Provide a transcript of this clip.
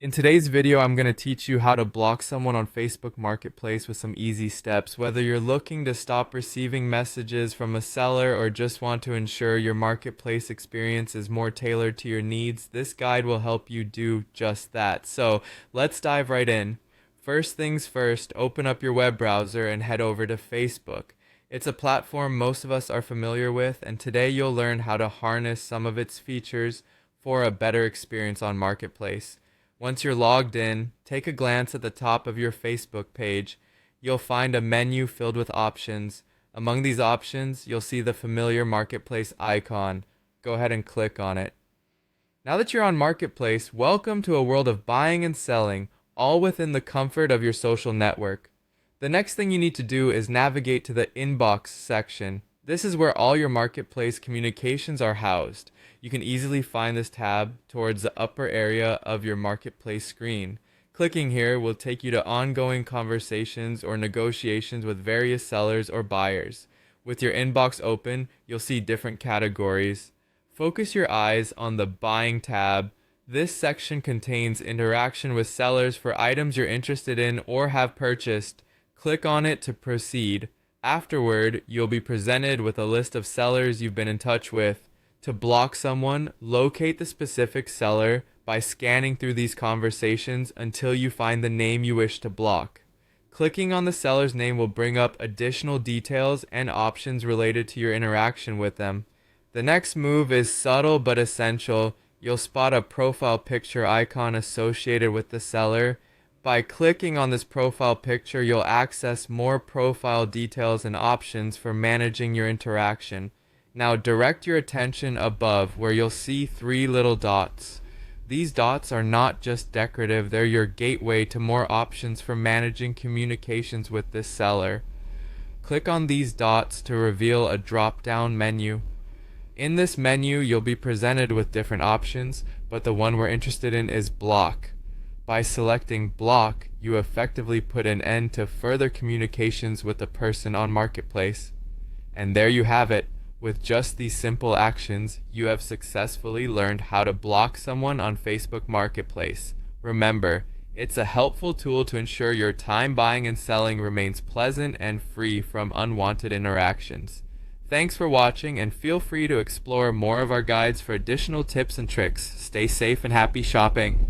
In today's video, I'm going to teach you how to block someone on Facebook Marketplace with some easy steps. Whether you're looking to stop receiving messages from a seller or just want to ensure your marketplace experience is more tailored to your needs, this guide will help you do just that. So let's dive right in. First things first, open up your web browser and head over to Facebook. It's a platform most of us are familiar with, and today you'll learn how to harness some of its features for a better experience on Marketplace. Once you're logged in, take a glance at the top of your Facebook page. You'll find a menu filled with options. Among these options, you'll see the familiar Marketplace icon. Go ahead and click on it. Now that you're on Marketplace, welcome to a world of buying and selling, all within the comfort of your social network. The next thing you need to do is navigate to the Inbox section. This is where all your Marketplace communications are housed. You can easily find this tab towards the upper area of your Marketplace screen. Clicking here will take you to ongoing conversations or negotiations with various sellers or buyers. With your inbox open, you'll see different categories. Focus your eyes on the Buying tab. This section contains interaction with sellers for items you're interested in or have purchased. Click on it to proceed. Afterward, you'll be presented with a list of sellers you've been in touch with. To block someone, locate the specific seller by scanning through these conversations until you find the name you wish to block. Clicking on the seller's name will bring up additional details and options related to your interaction with them. The next move is subtle but essential. You'll spot a profile picture icon associated with the seller. By clicking on this profile picture, you'll access more profile details and options for managing your interaction. Now direct your attention above where you'll see three little dots. These dots are not just decorative, they're your gateway to more options for managing communications with this seller. Click on these dots to reveal a drop-down menu. In this menu, you'll be presented with different options, but the one we're interested in is block. By selecting block, you effectively put an end to further communications with the person on Marketplace. And there you have it. With just these simple actions, you have successfully learned how to block someone on Facebook Marketplace. Remember, it's a helpful tool to ensure your time buying and selling remains pleasant and free from unwanted interactions. Thanks for watching, and feel free to explore more of our guides for additional tips and tricks. Stay safe and happy shopping.